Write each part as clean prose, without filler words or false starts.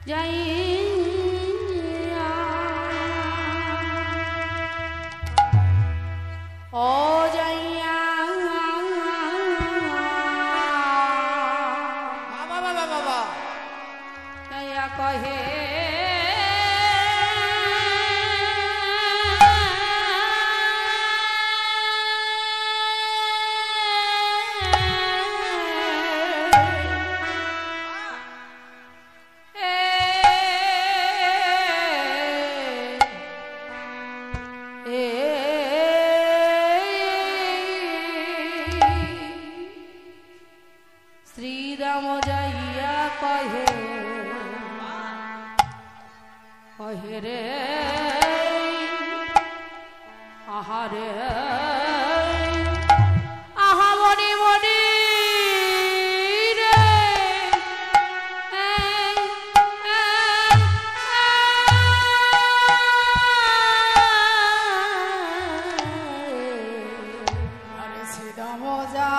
যাইয়া ও যাইয়া বাবা বাবা বাবা যাইয়া কহে শ্রীরাম যাইয়া কহে কহে রে আহারে আহা মনি মনি রে আরে শ্রীরাম যা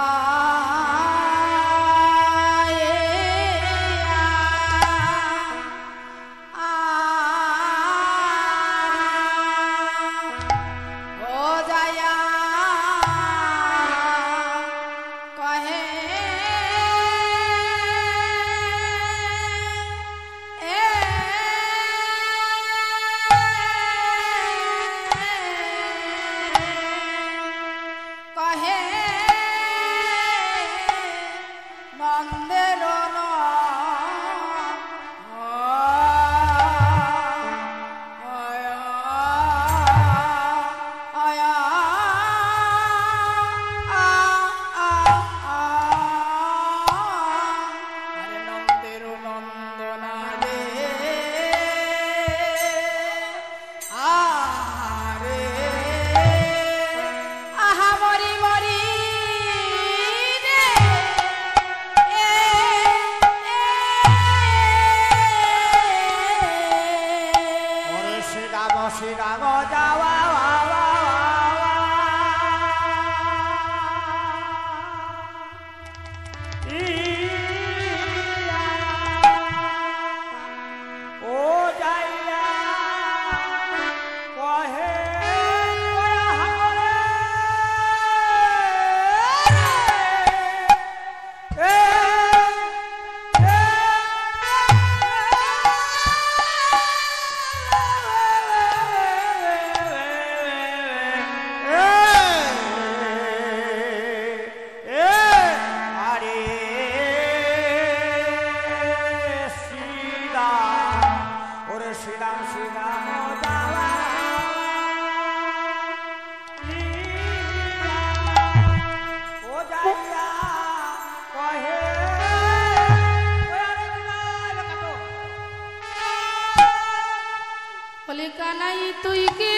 বলে কানাই তুই কে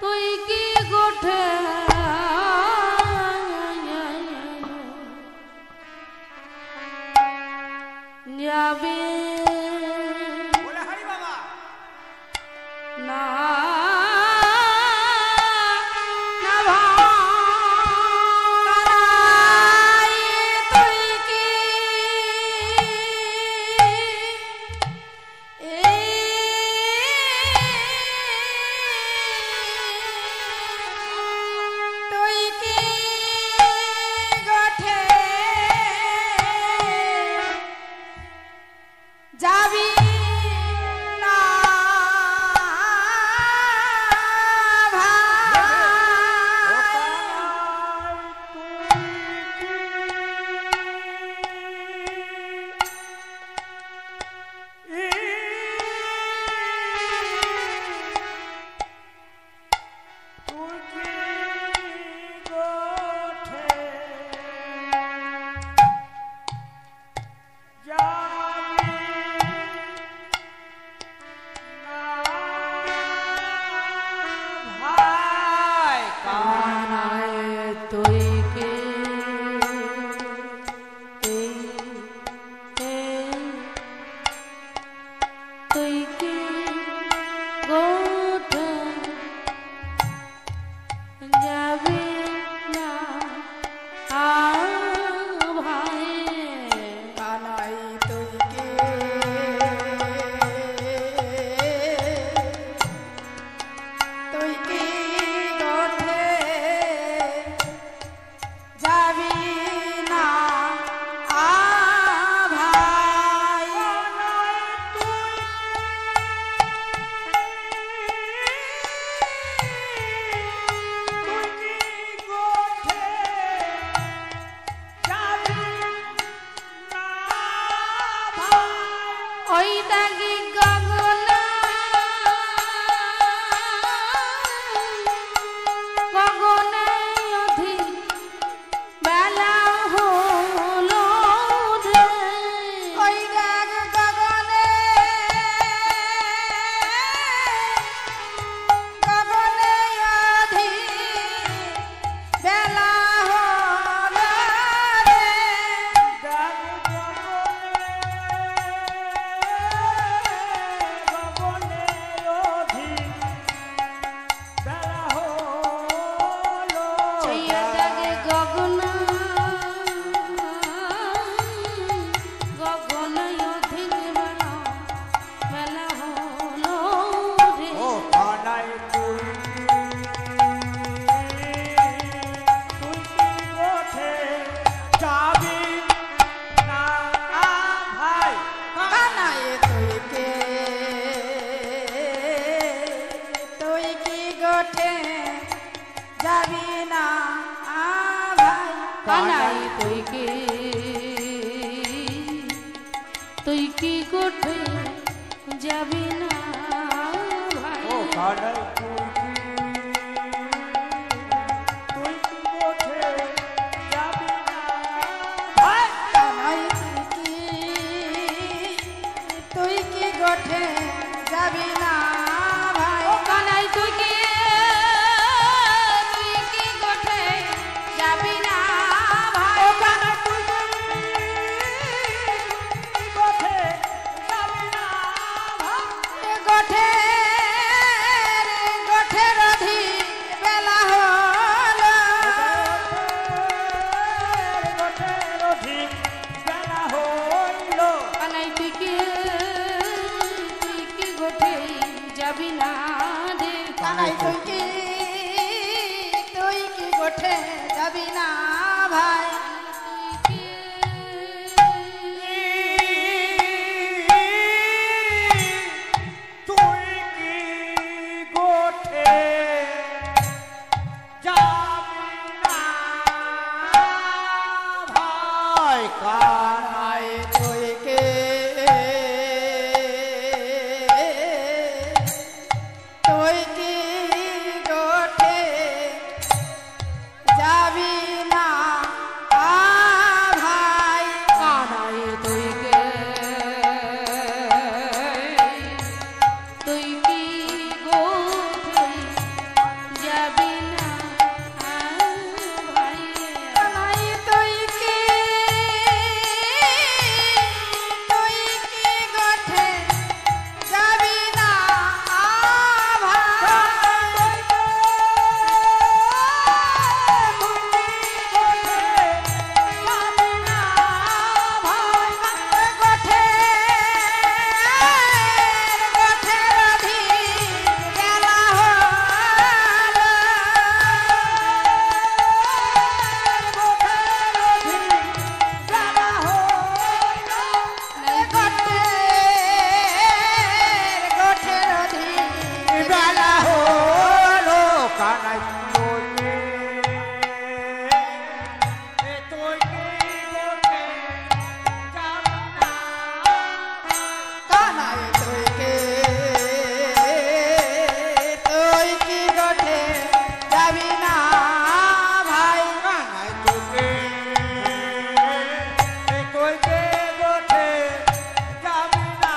তুই কি গোঠে যাবে না তুই কি গোঠে যাবি না ভাই কানাই তুই কি গোঠে যাবি না ভাই ও কানাই তুই কি গোঠে যাবি না ভাই কানাই তুই কি গোঠে যাবি না ভাই ও কানাই তুই কি গোঠে যাবি না ভাই ও কানাই তুই কি গোঠে যাবি না ভাই গোঠে রধি বেলা হলো গোঠের অধিক বেলা হইল কানাই তুই কি গোঠে যাবি না রে কানাই তুই কি গোঠে যাবি না ভাই তুই কি গোঠে যাবি না ভাই কানাই তুই কি গোঠে যাবি না ভাই কানাই তুই কি গোঠে যাবি না ভাই কানাই তুই কি গোঠে যাবি না বেলা হলো কানাই তুই কি গোঠে যাবি না কানাই তুই কি গোঠে যাবি না ভাই কানাই তুই কি গোঠে যাবি না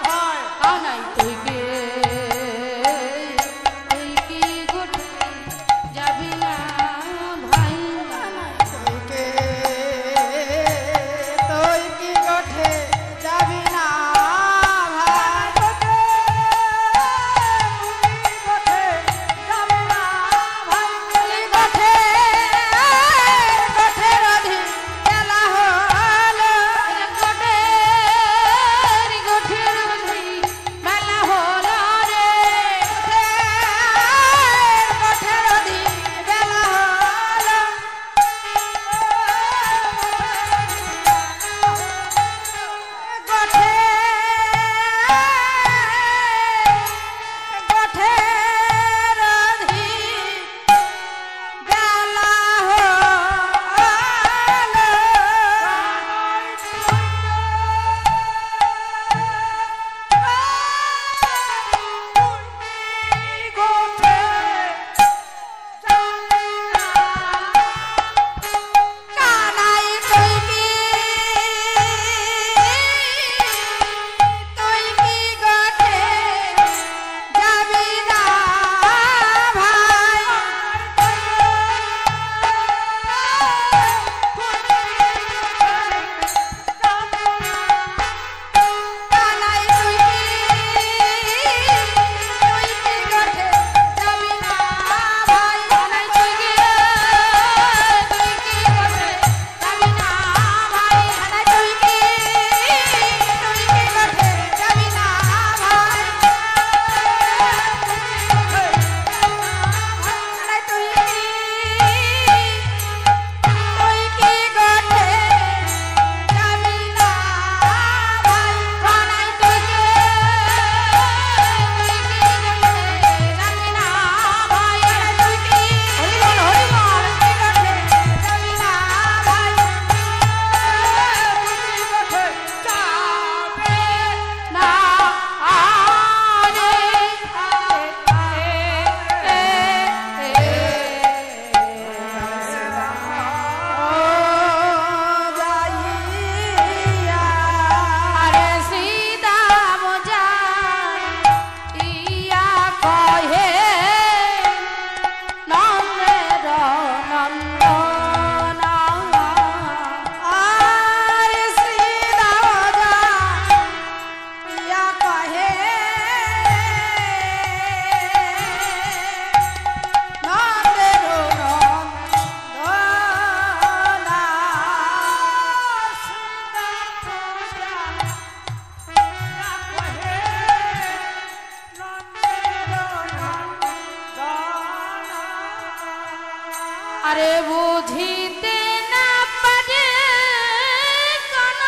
ভাই কানাই তুই কি গোঠে আরে বুঝিতে না পারে কেন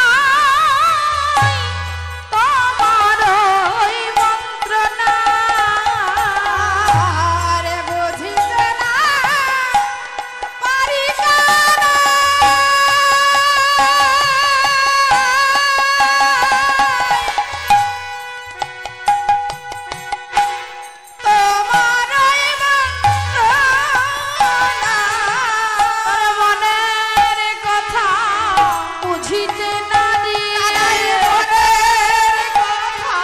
আই তোমার ওই মন্ত্রণা আরে বুঝিতে না পারি কেন তোমার ওই মন্ত্রণা মনের কথা বুঝিতে না দিয়ে মনের কথা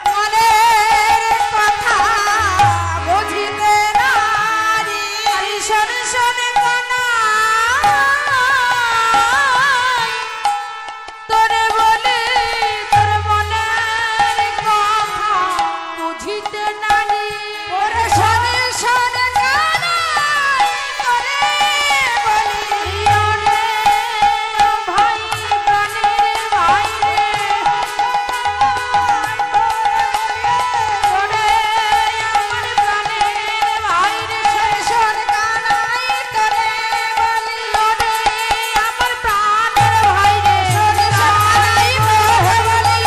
মনের কথা বুঝিতে নারি শোন শোন কানাই তোরে বলে তোর মনের কথা বুঝিতে নারি ওরে শোনে শোনে কানাই তোরে বলি ওরে ভাই প্রাণের ভাই রে ওরে আমার প্রাণের ভাই রে শোন কানাই তোরে বলি ওরে আমার প্রাণের ভাই রে শোন কানাই তোরে বলি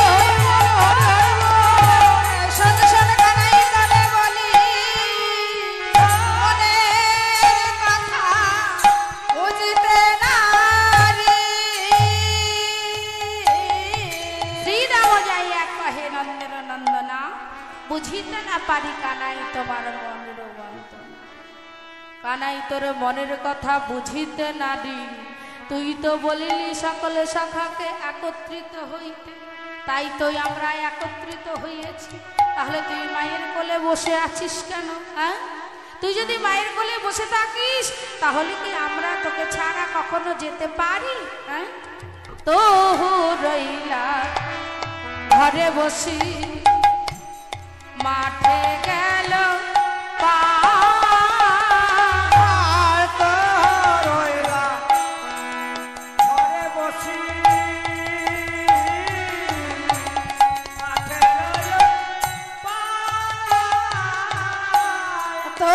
শোন শোন কানাই তোরে বলি মনের কথা বুঝিতে নারি শ্রীরাম যাইয়া কহে নন্দের নন্দনা বুঝিতে না পারি কানাই তোমার মনের বন্তনা কানাই তোর মনের কথা বুঝিতে নারি তুই তো বলিলি সকলে সখাকে একত্রিত হইতে তাই তো আমরা একত্রিত হইয়াছি তাহলে তুই মায়ের কোলে বসে আছিস কেন হ্যাঁ তুই যদি মায়ের কোলে বসে থাকিস তাহলে কি আমরা তোকে ছাড়া কখনো যেতে পারি হ্যাঁ তো রইলা ঘরে বসি মাঠে গেল আর তো রইলা ঘরে বসি মাঠে তো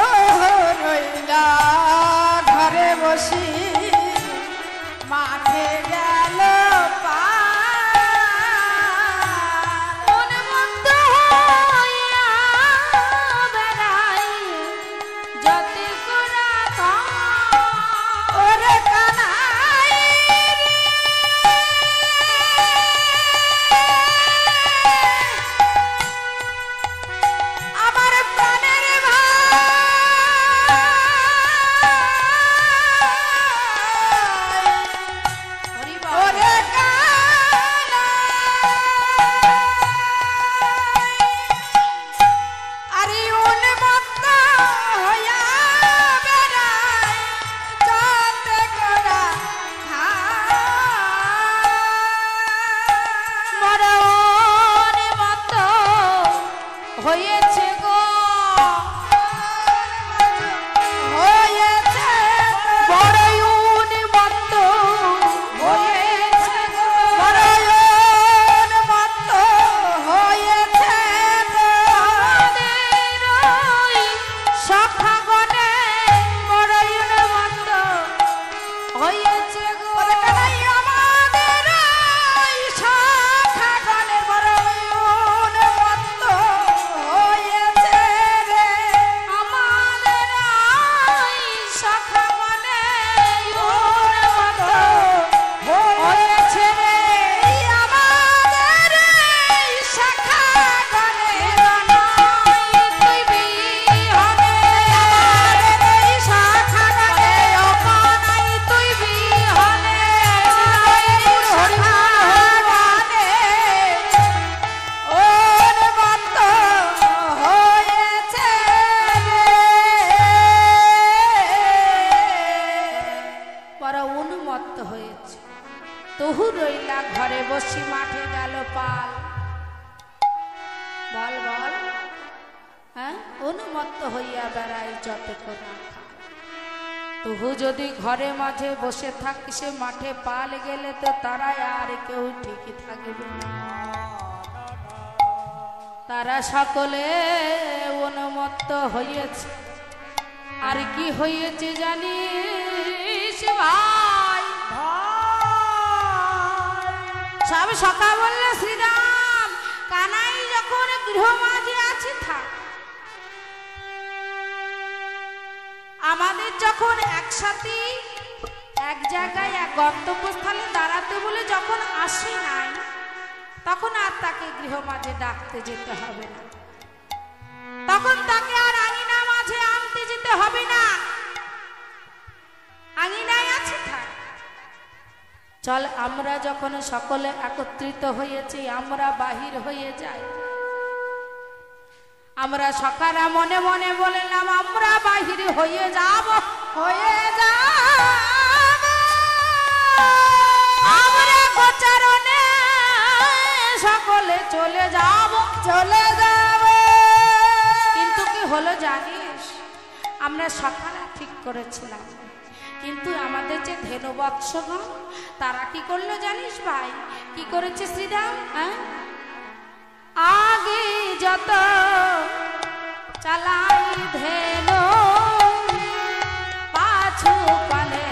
রইলা ঘরে বসি মাঠে গেল মনে মন্দ হইয়া বেড়াই যতি করা ওরে কানাই আমার প্রাণের ভাই ওরে আরে উন্মত্ত হইয়া বেড়াই চলতে করা মরণ মত হয়েছে গো হয়েছে বড়ই উন্মত্ত হয়েছে গো উন্মত্ত হয়েছে আমাদের ওই সখাগণে বড়ই উন্মত্ত হয়েছে গো ওরে কানাই আমাদের ওই শাখাগণে বড় উন্মত্ত হয়েছে রে আমাদের ওই সখাগণে উন্মত্ত হয়েছে রে আমাদের এই শাখাগণে কানাই তুই বিহনে আমাদের এই শাখাগণে ও কানাই তুই বিহনে শাখাগণে উন্মত্ত হয়েছে বড় উন্মত্ত হয়েছে তহু রইলা ঘরে বসি মাঠে গেল পাল বল বল হ্যাঁ উন্মত্ত হইয়া বেড়াই যত কোনা খাল তহু যদি ঘরে মাঝে বসে থাকিস মাঠে পাল গেলে তো তারাই আর কেউ ঠিকই থাকবে না তারা সকলে উন্মত্ত হয়েছে। আর কি হয়েছে জানিস ভাই? সব সখা বললে শ্রীরাম কানাই যখন গৃহমাঝে আছে থাক, আমাদের যখন একসাথে এক জায়গায় এক গন্তব্যস্থলে দাঁড়াতে বলে যখন আসে নাই, তখন আর তাকে গৃহমাঝে ডাকতে যেতে হবে না, তখন তাকে আর আঙিনা মাঝে আনতে যেতে হবে না। আঙিনায় আছে থাক। চল আমরা যখন সকলে একত্রিত হয়েছি, আমরা বাহির হয়ে যাই। আমরা সকারা মনে মনে বললাম আমরা বাহির হয়ে যাব, হয়ে যাব আমরা গোচারণে সকলে চলে যাব, চলে যাব। কিন্তু কি হলো জানিস? আমরা সকালে ঠিক করেছিলাম, কিন্তু আমাদের যে ধেনু বৎসগণ তারা কি করলো জানিস ভাই? কি করেছে শ্রীরাম? হ্যাঁ, আগে যত চালাই ধেনু পাছু পানে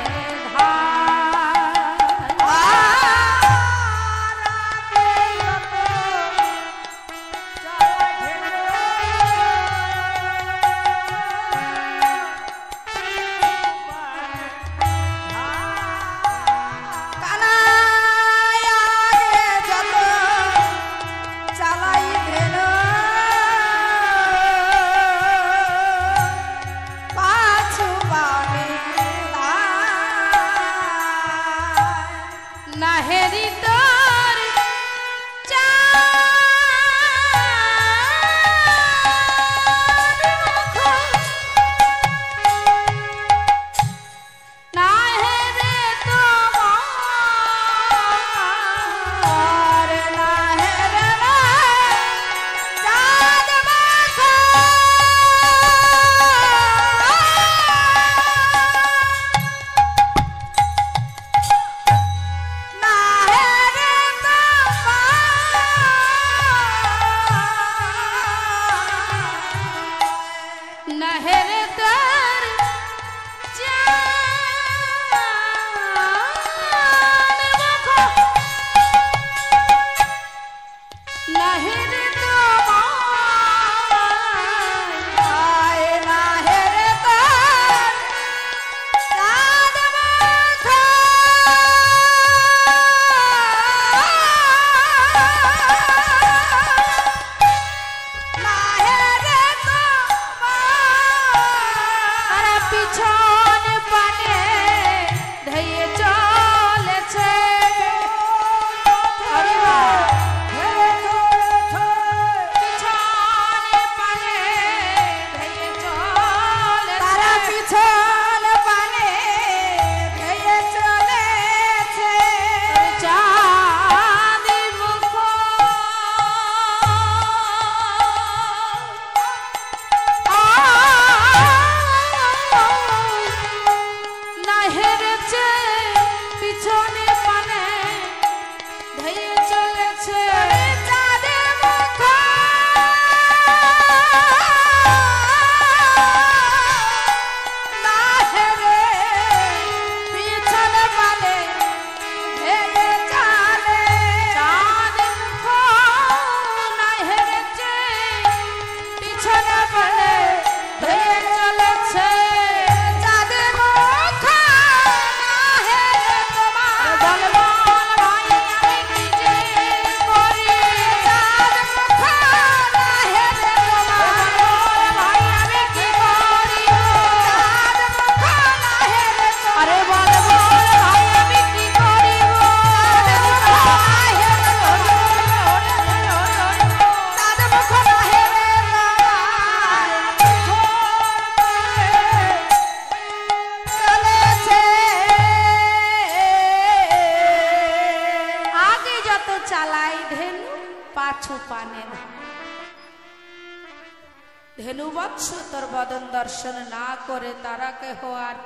ধেনুবৎস তোর বদন দর্শন না করে তারা কেহ আর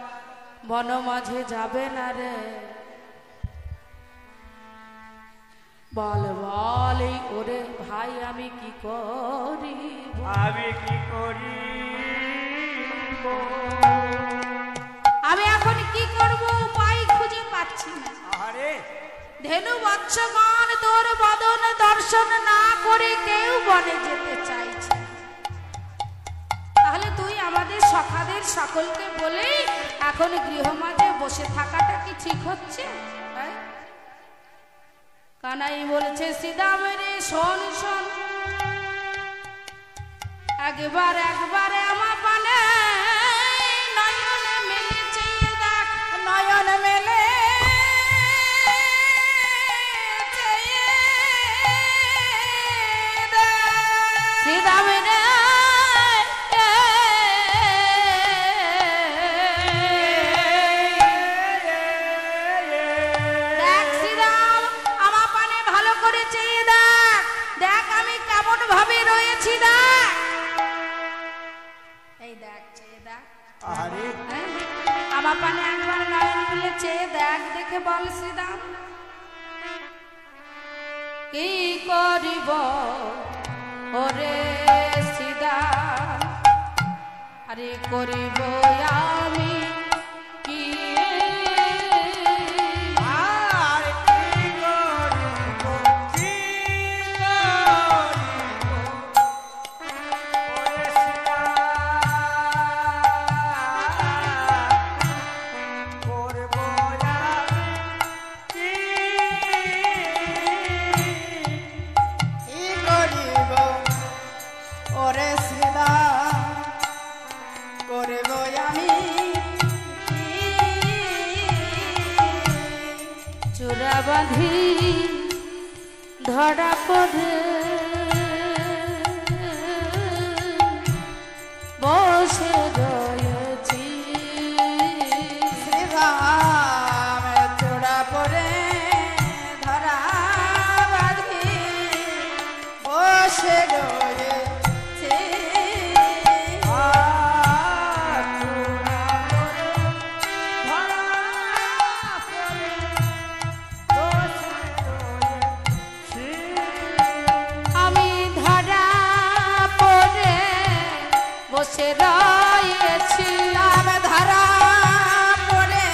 বন মাঝে যাবে না রে। বল বল এই ওরে ভাই আমি কি করি আমি কি করি আমি এখন কি করব উপায় খুঁজে পাচ্ছি না আরে ধেনু বৎসগণ তোর বদন দর্শন না করে কেউ বনে যেতে চাইছে তাহলে তুই আমাদের সখাদের সকলকে বলে এখন গৃহমাঝে বসে থাকাটা কি ঠিক হচ্ছে হ্যাঁ? কানাই বলছে সীতামরে শোন শোন একবারে আমার পানে নয়ন মেলে চেয়ে দেখ নয়ন মেলে সীতামরে দেখ শ্রীরাম আমার পানে ভালো করে চেয়ে দেখ দেখ আমি কেমন ভাবে রয়েছি দেখ এই দেখ চেয়ে দেখ আরে হ্যাঁ? আমার পানে একবার নয়ন মিলে চেয়ে দেখ দেখে বল শ্রীরাম কি করিব ওরে শ্রীরাম আরে করিব আমি কি আর কি করিব কি করিব ওরে সীতা করব আমি চূড়া বাঁধি ধরা পড়ে বসে রয়েছি শ্রীরাম চূড়া পরে ধরা বাঁধি বসে রয়েছে আমি ধরা পড়ে বসে রয়েছি আমি ধরা পড়ে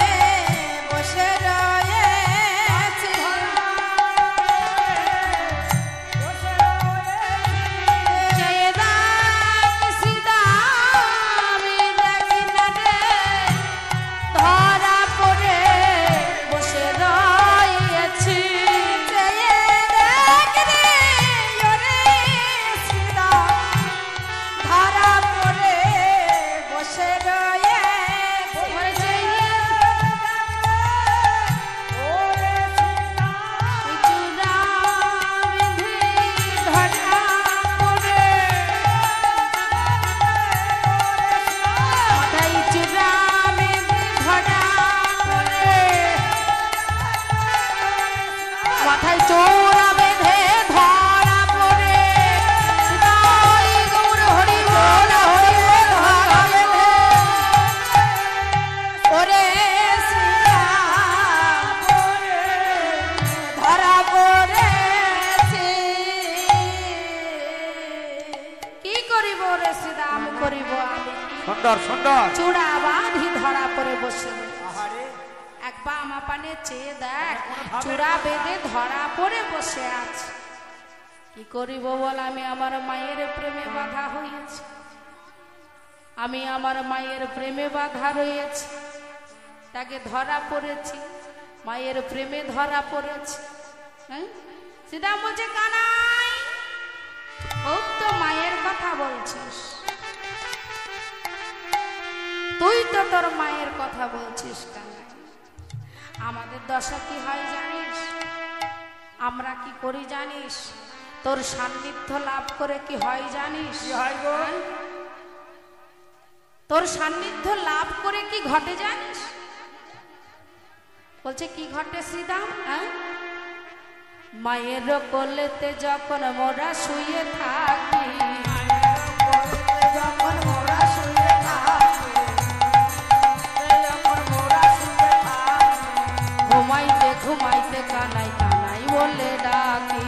বসে রয়েছি চেয়ে দেখ সীতা আমি দেখি না রে ধরা পড়ে বসে রয়েছি চেয়ে দেখ রে ওরে সীতা ধরা পড়ে বসে রয়েছি ওরে চেয়ে ওই চূড়া বিধি ধরা পড়ে মাথায় চূড়া বিধি ধরা পড়ে মাথায় চূড়া বেঁধে ধরা পড়ে সীতাই গৌর হরি বল হরি বল ধরা বেঁধে ওরে সীতা ধরা পড়েছি কি করিব রে শ্রীরাম করিব আমি সুন্দর সুন্দর চূড়া বাঁধি ধরা পড়ে বসে আহারে একবার আমার পানে চেয়ে দেখ চূড়া বেঁধে ধরা পড়ে বসে আছে কি করিব বল আমি আমার মায়ের প্রেমে বাধা হয়েছি আমি আমার মায়ের প্রেমে বাধা রয়েছি তাকে ধরা পড়েছি মায়ের প্রেমে ধরা পড়েছি হ্যাঁ সীতা বলছে কানাই খুব তো মায়ের কথা বলছিস তুই তো তোর মায়ের কথা বলছিস কানাই আমাদের দশা কি হয় জানিস আমরা কি করি জানিস তোর সান্নিধ্য লাভ করে কি হয় জানিস কি হয় গো? হ্যাঁ? তোর সান্নিধ্য লাভ করে কি ঘটে জানিস বলছে কি ঘটে শ্রীদাম হ্যাঁ মায়ের কোলেতে যখন মোরা শুয়ে থাকি যখন মোরা শুয়ে থাকি যখন মোরা শুয়ে থাকি ঘুমাইতে ঘুমাইতে কানাই কানাই বলে ডাকি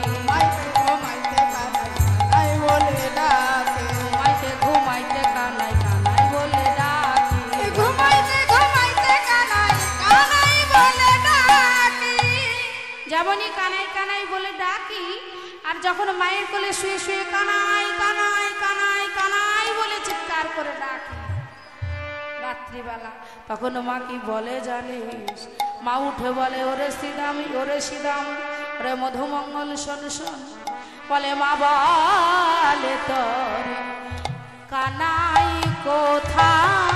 যেমনই কানাই কানাই বলে ডাকি, আর যখন মায়ের কোলে শুয়ে শুয়ে কানাই কানাই কানাই কানাই বলে চিৎকার করে ডাকি রাত্রিবেলা, তখন মা কি বলে জানিস? মা উঠে বলে, ওরে শ্রীরাম, ওরে শ্রীরাম, ওরে মধুমঙ্গল শোন শোন, বলে মা বলে তোর কানাই কোথায়